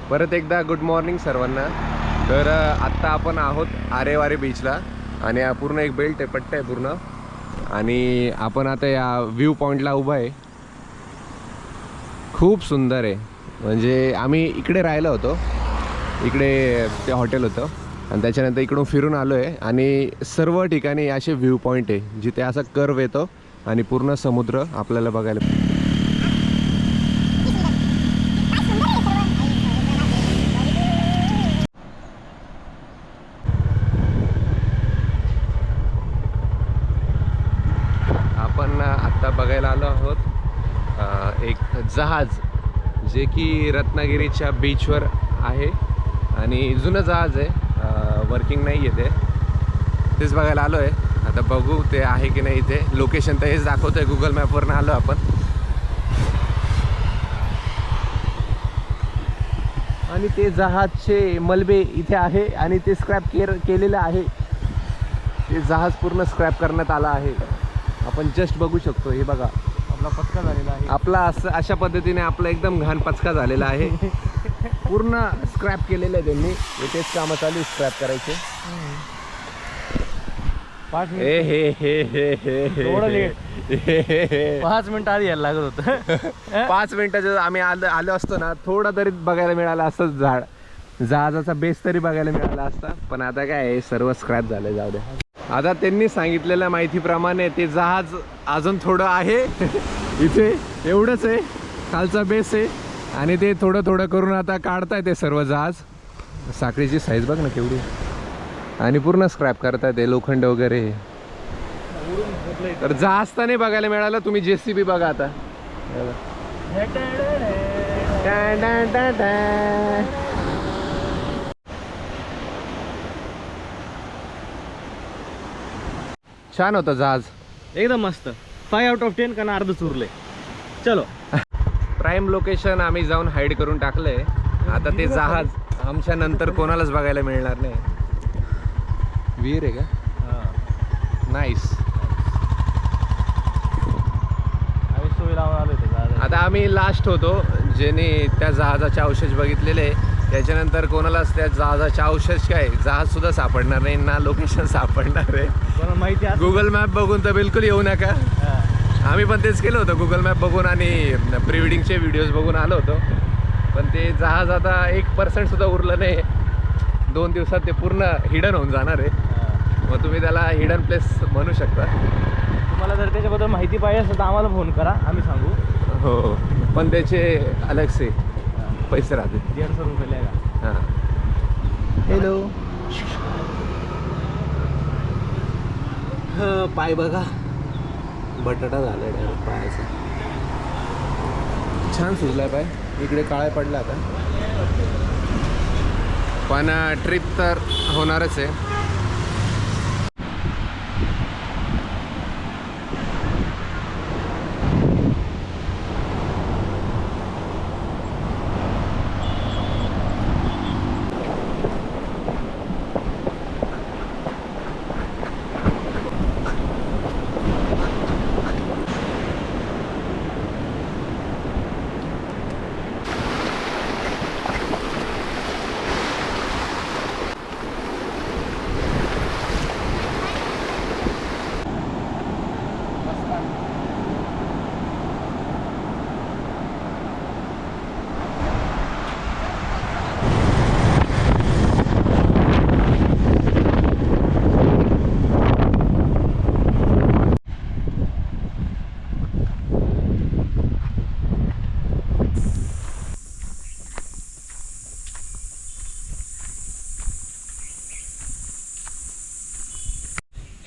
परत एकदा good morning सर्वांना। तर आत्ता आपण आहोत आरेवारे बीचला आणि हा पूर्ण एक बेल्ट आहे, पट्टा आहे पूर्ण। आणि आपण आता या व्ह्यू पॉईंटला उभा आहे। खूप सुंदर आहे, म्हणजे आम्ही इकडे राहिलो होतो, इकडे ते हॉटेल होतं आणि त्याच्यानंतर इकडून फिरून आलो आहे। आणि सर्व ठिकाणी असे व्ह्यू पॉईंट आहे जिथे असा कर्व येतो आणि पूर्ण समुद्र आपल्याला बघायला। आपण आत्ता बघायला आलो आहोत एक जहाज, जे की रत्नागिरीच्या बीचवर आहे आणि जुनं जहाज आहे, वर्किंग नाही आहे तेच बघायला आलो आहे। आता बघू ते आहे की नाही, ते लोकेशन तर हेच दाखवतं आहे, गुगल मॅपवरनं आलो आपण। आणि ते जहाजचे मलबे इथे आहे आणि ते स्क्रॅप केलेलं आहे, ते जहाज पूर्ण स्क्रॅप करण्यात आला आहे। आपण जस्ट बघू शकतो, हे बघा आपला पचका झालेला आहे। आपला असं अशा पद्धतीने आपला एकदम घाण पचका झालेला आहे। पूर्ण स्क्रॅप केलेलं आहे त्यांनी, तेच कामं चालू स्क्रॅप करायचे। 5 मिनिट हे हे हे हे हे थोडं लेट, हे 5 मिनिट आधी यायला लागत होतं। 5 मिनिटाचं आम्ही आलो असतो ना, थोडा तरी बघायला मिळाला असतं, जहाजाचा बेस तरी बघायला मिळाला असता। पण आता काय सर्व स्क्रॅप झालं, जाऊ द्या। आता त्यांनी सांगितलेल्या माहितीप्रमाणे ते जहाज अजून थोडं आहे इथे, एवढंच आहे, खालचा बेस आहे आणि ते थोडं थोडं करून आता काढताय ते सर्व जहाज। साखळीची साईज बघ ना केवढी, आणि पूर्ण स्क्रॅप करताय ते लोखंड वगैरे। तर जहाज तर नाही बघायला मिळालं, तुम्ही JCB बघा आता। छान होतं जहाज, एकदम मस्त। 5 आउट ऑफ 10 का अर्धच उरले। चलो प्राईम लोकेशन आम्ही जाऊन हाईड करून टाकलंय। आता ते जहाज आमच्या नंतर कोणालाच बघायला मिळणार नाही। विहीर आहे का? नाईस। आम्ही सोय लावून आलो होतो। आता आम्ही लास्ट होतो ज्याने त्या जहाजाचे अवशेष बघितलेले, त्याच्यानंतर कोणालाच त्या जहाजाचे अवशेष काय, जहाज सुद्धा सापडणार नाही ना, लोकेशन सापडणार आहे। कोणाला माहिती आहे गुगल मॅप बघून तर बिलकुल येऊ नका। आम्ही पण तेच केलं होतं, गुगल मॅप बघून आणि प्री वेडिंगचे व्हिडिओज बघून आलो होतो। पण ते जहाज आता 1% सुद्धा उरलं नाही, 2 दिवसात ते पूर्ण हिडन होऊन जाणार आहे। मग तुम्ही त्याला हिडन प्लेस म्हणू शकता। तुम्हाला जर त्याच्याबद्दल माहिती पाहिजे असेल तर आम्हाला फोन करा, आम्ही सांगू। हो, पण त्याचे अलग से पैसे राहते, 150 रुपये लागेल। हां। हॅलो, पाय बघा, बटाटा झाला डायरेक्ट पायाचा, छान सुजलाय पाय, इकडे काळा पडला आता। पण ट्रिप तर होणारच आहे।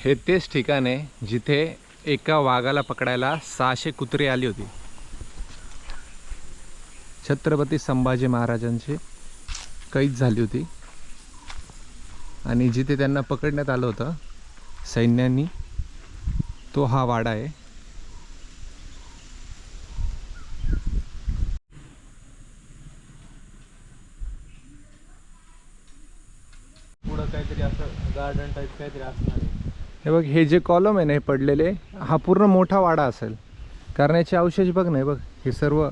हे तेच ठिकाण आहे जिथे एका वाघाला पकडायला 600 कुत्रे आली होती। छत्रपती संभाजी महाराजांची कैद झाली होती आणि जिथे त्यांना पकडण्यात आलं होतं सैन्यांनी, तो हा वाडा आहे। पुढं काहीतरी असं गार्डन टाईप काहीतरी असणार आहे। हे बघ, हे जे कॉलम आहे ना, हे पडलेले, हा पूर्ण मोठा वाडा असेल, कारण याचे अवशेष बघ नाही, बघ हे सर्व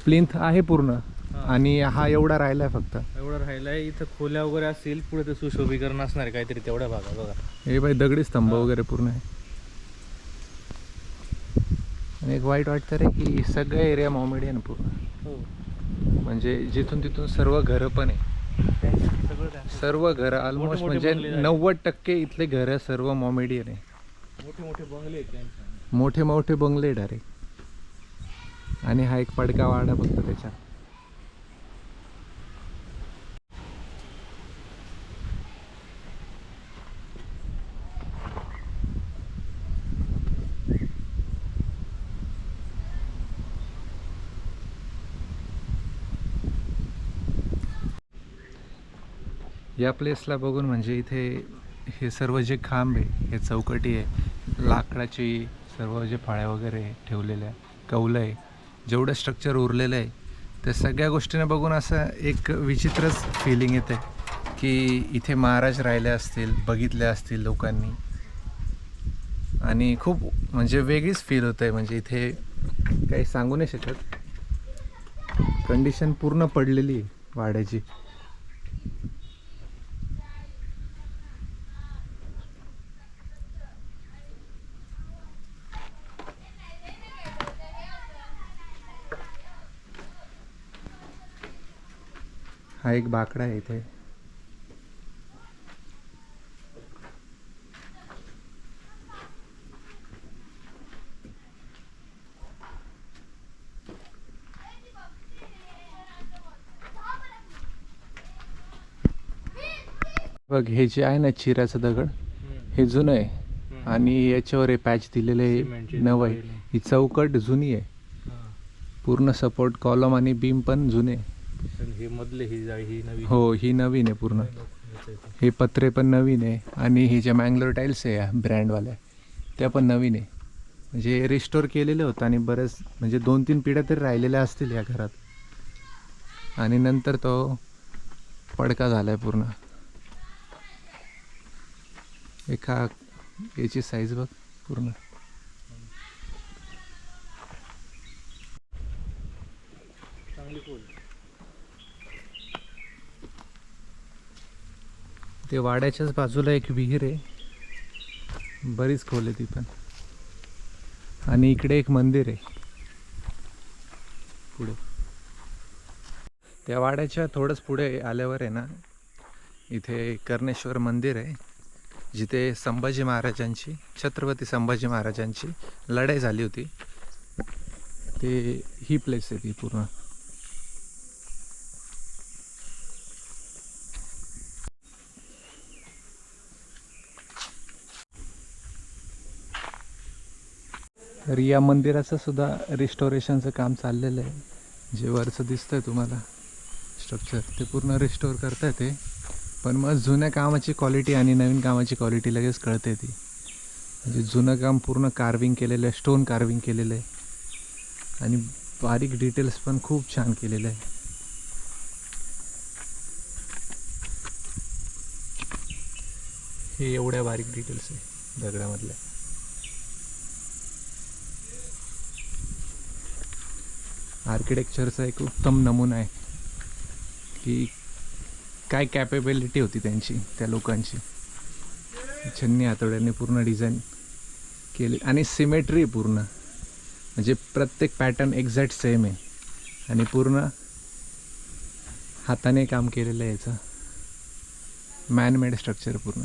प्लिंथ आहे पूर्ण, आणि हा एवढा राहिलाय फक्त. एवढं राहिलंय. इथं खोल्या वगैरे असतील, पुढे ते सुशोभीकरण असणार आहे काहीतरी तेवढ्या भागात बघा. हे बाई दगडी स्तंभ वगैरे पूर्ण आहे. आणि एक वाईट वाटतं रे की सगळं एरिया मॉमेडियन पूर्ण. हो, म्हणजे जिथून तिथून सर्व घरं पण आहे. सगळं त्यांचं. सर्व घरं ऑलमोस्ट म्हणजे बंगले आहेत. 90% इथले घरं सर्व मॉमेडियन आहे. मोठे मोठे बंगले आहेत त्यांचे. मोठे मोठे बंगले डायरेक्ट. आणि हा एक पडका वाडा फक्त त्याच्या. या प्लेसला बघून म्हणजे इथे हे सर्व जे खांब आहे, हे चौकटी आहे, लाकडाची सर्व जे फाळ्या वगैरे ठेवलेल्या, कौलं आहे, जेवढं स्ट्रक्चर उरलेलं आहे, त्या सगळ्या गोष्टींना बघून असं एक विचित्रच फिलिंग येते की इथे महाराज राहिले असतील, बघितले असतील लोकांनी. आणि खूप म्हणजे वेगळीच फील होत आहे. म्हणजे इथे काही सांगू नाही शकत. कंडिशन पूर्ण पडलेली आहे वाड्याची. हा एक बाकडा आहे इथे. बघ हे जे आहे ना चिऱ्याचं दगड, हे जुनं आहे आणि याच्यावर हे पॅच दिलेलं आहे सिमेंटची नवं आहे. दिलेली. ही चौकट जुनी आहे पूर्ण. सपोर्ट कॉलम आणि बीम पण जुने. हे मधले ही नवी. हो, ही नवीन आहे पूर्ण. हे पत्रे पण नवीन आहे आणि हे ज्या मँगलोर टाईल्स आहे या ब्रँडवाल्या, त्या पण नवीन आहे. म्हणजे रिस्टोर केलेले होतं आणि बरेच म्हणजे 2-3 पिढ्या तरी राहिलेल्या असतील या घरात. आणि नंतर तो पडका झाला आहे पूर्ण. एका याची साईज बघ पूर्ण. चांगली खोल. ते वाड्याच्याच बाजूला एक विहीर आहे, बरीच खोल आहे ती पण. आणि इकडे एक मंदिर आहे पुढे. त्या वाड्याच्या थोडंच पुढे आल्यावर आहे ना, इथे कर्णेश्वर मंदिर आहे, जिथे संभाजी महाराजांची, छत्रपती संभाजी महाराजांची लढाई झाली होती. ते ही प्लेस आहे ती पूर्ण. तर या मंदिराचं सुद्धा रिस्टोरेशनचं काम चाललेलं आहे. जे वरचं दिसतंय तुम्हाला स्ट्रक्चर, ते पूर्ण रिस्टोर करता येते. पण मग जुन्या कामाची क्वालिटी आणि नवीन कामाची क्वालिटी लगेच कळते ती. म्हणजे जुनं काम पूर्ण कार्विंग केलेलं आहे, स्टोन कार्विंग केलेलं आहे आणि बारीक डिटेल्स पण खूप छान केलेलं आहे. हे एवढ्या बारीक डिटेल्स आहे दगडामधल्या. आर्किटेक्चरचा एक उत्तम नमुना आहे की काय कॅपेबिलिटी होती त्यांची, त्या लोकांची. छन्नी हातोड्याने पूर्ण डिझाईन केली आणि सिमेट्री पूर्ण. म्हणजे प्रत्येक पॅटर्न एक्झॅक्ट सेम आहे आणि पूर्ण हाताने काम केलेलं आहे. याचं मॅनमेड स्ट्रक्चर पूर्ण.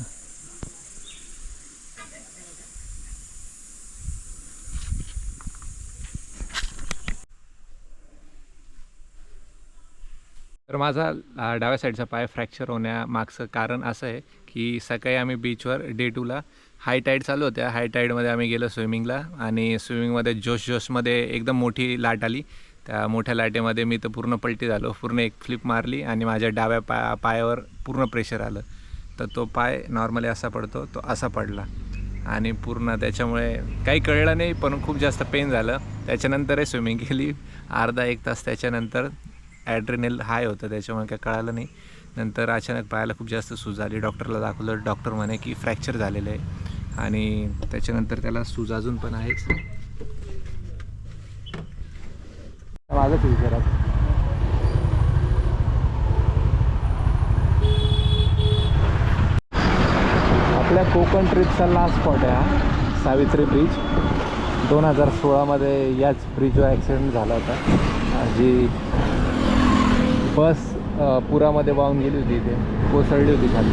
तर माझा डाव्या साईडचा पाय फ्रॅक्चर होण्यामागचं कारण असं आहे की सकाळी आम्ही बीचवर डे 2ला हाय टाईड चालू होत्या. हाय टाईडमध्ये आम्ही गेलो स्विमिंगला आणि स्विमिंगमध्ये जोशमध्ये एकदम मोठी लाट आली. त्या मोठ्या लाटेमध्ये मी तर पूर्ण पलटी झालो. पूर्ण एक फ्लिप मारली आणि माझ्या डाव्या पायावर पूर्ण प्रेशर आलं. तर तो पाय नॉर्मली असा पडतो, तो असा पडला आणि पूर्ण त्याच्यामुळे काही कळलं नाही, पण खूप जास्त पेन झालं. त्याच्यानंतरही स्विमिंग केली अर्धा 1 तास. त्याच्यानंतर ॲड्रेनल हाय होतं, त्याच्यामुळे काय कळालं नाही. नंतर अचानक पायाला खूप जास्त सूज आली. डॉक्टरला दाखवलं. डॉक्टर म्हणे की फ्रॅक्चर झालेलं आहे आणि त्याच्यानंतर त्याला सूज अजून पण आहेच. माझं फ्युचर आहे आपल्या कोकण ट्रिपचा लास्ट स्पॉट आहे हा सावित्री ब्रिज. 2016मध्ये याच ब्रिजवर ॲक्सिडेंट झाला होता. जी बस पुरामध्ये वाहून गेली होती, इथे कोसळली होती खाली.